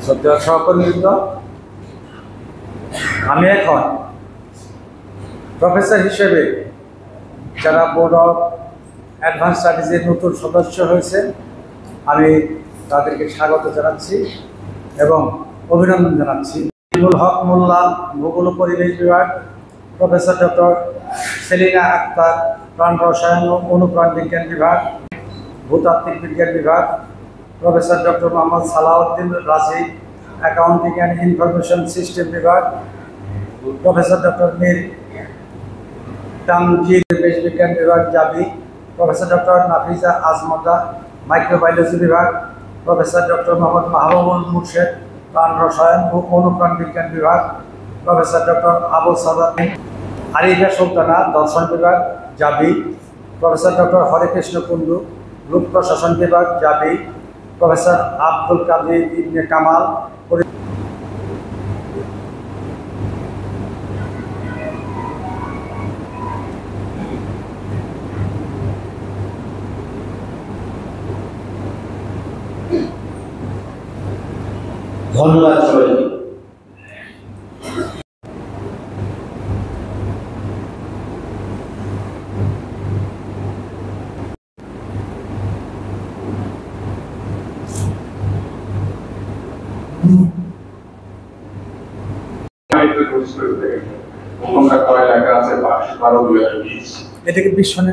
শ্রদ্ধেয় সহকর্মীবৃন্দ, আমি এখন প্রফেসর হিসেবে যারা বোর্ড অফ অ্যাডভান্স স্টাডিজের নতুন সদস্য হয়েছে আমি তাদেরকে স্বাগত জানাচ্ছি এবং অভিনন্দন জানাচ্ছি। হক মোল্লা ভূগোল ও পরিবেশ বিভাগ, প্রফেসর ডক্টর সেলিনা আক্তার প্রাণ রসায়ন ও অনুপ্রাণ বিজ্ঞান বিভাগ, ভূতাত্ত্বিক বিজ্ঞান বিভাগ, প্রফেসর ডক্টর মোহাম্মদ সালাউদ্দিন রাজি অ্যাকাউন্টিং অ্যান্ড ইনফরমেশন সিস্টেম বিভাগ, প্রফেসর ডক্টর মীর তামজিদ পরিবেশ বিজ্ঞান বিভাগ জাবি, প্রফেসর ডক্টর নাফিজা আজমতা মাইক্রোবায়োলজি বিভাগ, প্রফেসর ডক্টর মোহাম্মদ মাহবুবুল মুর্শেদ প্রাণ রসায়ন ও অনুপ্রাণ বিজ্ঞান বিভাগ, প্রফেসর ডক্টর আবু সাদাত আরিফা সুলতানা দর্শন বিভাগ জাবি, প্রফেসর ডক্টর হরেকৃষ্ণ কুন্ডু লোক প্রশাসন বিভাগ জাবি, প্রফেসর আব্দুল কাদির ইবনে কামাল ধন্যবাদ সবাইকে। এটাকে বিশ্বনে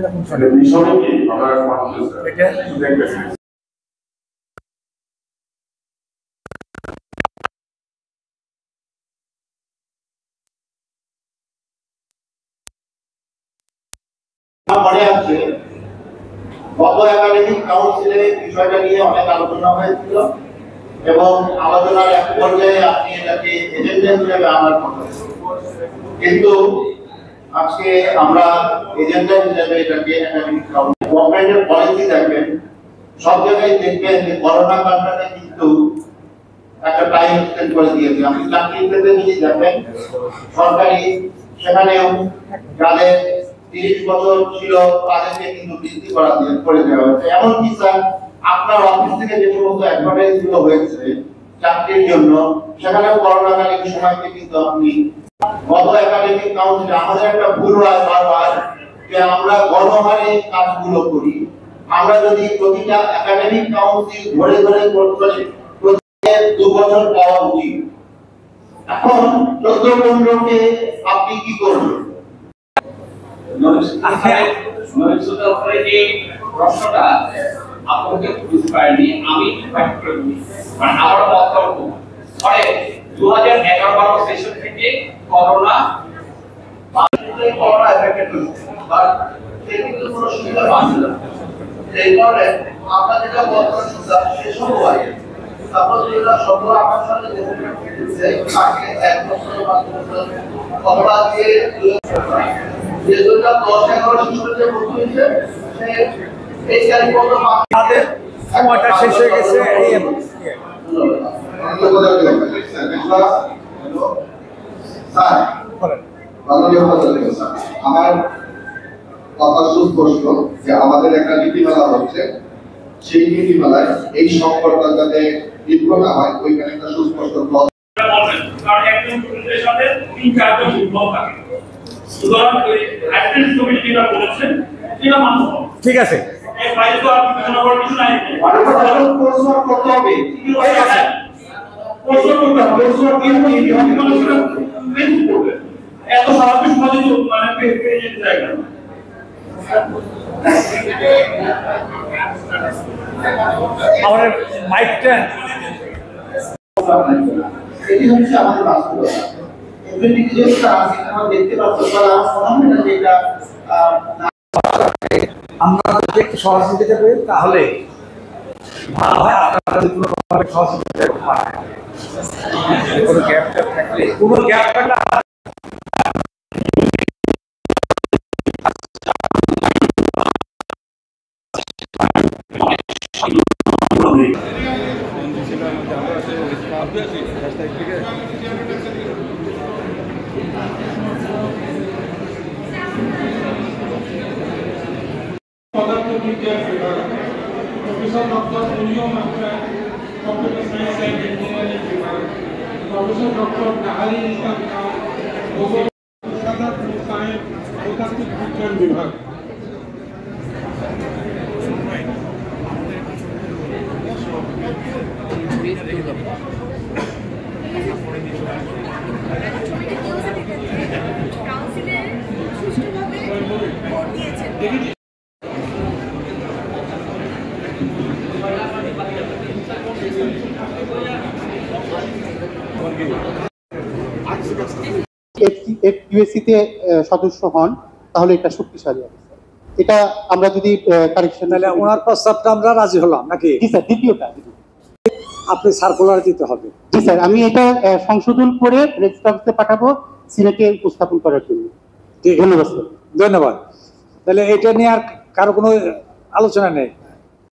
মনে আছে গত একাডেমিক কাউন্সিলে বিষয়টা নিয়ে অনেক আলোচনা হয়েছিল এবং আলোচনার এক পর্যায়ে আপনি এটাকে এজেন্ডা হিসেবে আনার কথা, কিন্তু আজকে আমরা এজেন্ডা হিসেবে এটাকে একাডেমিক কাউন্সিল গভর্নমেন্টের পলিসি দেখবেন, সব জায়গায় দেখবেন যে করোনা কালটাকে কিন্তু একটা টাইম এক্সটেন্ড করে দিয়েছে। আপনি চাকরির ক্ষেত্রে যদি দেখেন সরকারি, সেখানেও যাদের 30 বছর ছিল তাদেরকে কিন্তু বৃদ্ধি করে দেওয়া হয়েছে। এমনকি স্যার আপনার অফিস থেকে যে সমস্ত অ্যাডভার্টাইজ গুলো হয়েছে চাকরির জন্য, সেখানেও করোনাকালীন সময়কে কিন্তু আপনি গত একাডেমিক কাউন্সিলে আমাদের একটা ভুল হয় বারবার যে আমরা গণহারে কাজগুলো করি। আমরা যদি প্রতিটা একাডেমিক কাউন্সিল ধরে ধরে করতে প্রতি 2 বছর পাওয়া উচিত। এখন 14-15 আপনি কি করবেন? প্রশ্নটা আপনাকে বুঝতে পারিনি, আমি আমার বক্তব্য 2011-12 সেশন থেকে করোনা এফেক্টেড হয়েছে, বাট কিন্তু কোনো সুবিধা পাচ্ছে না। এই কারণে আমরা যেটা বর্তমান সুবিধা সে সময় তারপর যেটা সফল আমার সাথে দেখেছে আগে 1 বছর 5 বছর করোনা দিয়ে যে দুটো 10-11 শিশুদের যে ভর্তি হয়েছে সে এই তারিখ পর্যন্ত আমাদের সময়টা শেষ হয়ে গেছে। আমার কথা সুস্পষ্ট যে আমাদের একটা নীতিমালা হচ্ছে, সেই নীতিমালায় এই সংকটটা যাতে তীব্র না হয় ওইখানে একটা সুস্পষ্ট ঠিক আছে, এত স্বাভাবিক সমাজে মানে পেয়ে যেতে চাই না। আমাদের মাইকটা এটি হচ্ছে আমাদের বাস্তবতা। এমনি যেটা আছে আমরা দেখতে পাচ্ছি, আমরা যেটা আমরা যদি একটু সহযোগিতা করি তাহলে ভালো হয়। আপনারা যদি কোনোভাবে সহযোগিতা পায়, কোনো গ্যাপ থাকলে Professor Dr. Julio Mafra, Computer Science and Engineering. Doctor Naharin Islam Khan, Sadat Musain, ভূতাত্ত্বিক বিজ্ঞান বিভাগ। ইউএসসি-তে সদস্য হন তাহলে এটা শক্তিশালী হবে। এটা আমরা যদি কারেকশন, তাহলে ওনার প্রস্তাবটা আমরা রাজি হলাম নাকি? জি স্যার, দ্বিতীয়টা আপনি সার্কুলার দিতে হবে। জি স্যার, আমি এটা সংশোধন করে রেজিস্ট্রারকে পাঠাবো সিনেটে উপস্থাপন করার জন্য। ঠিক, ধন্যবাদ স্যার। ধন্যবাদ। তাহলে এটা নিয়ে আর কারো কোনো আলোচনা নেই।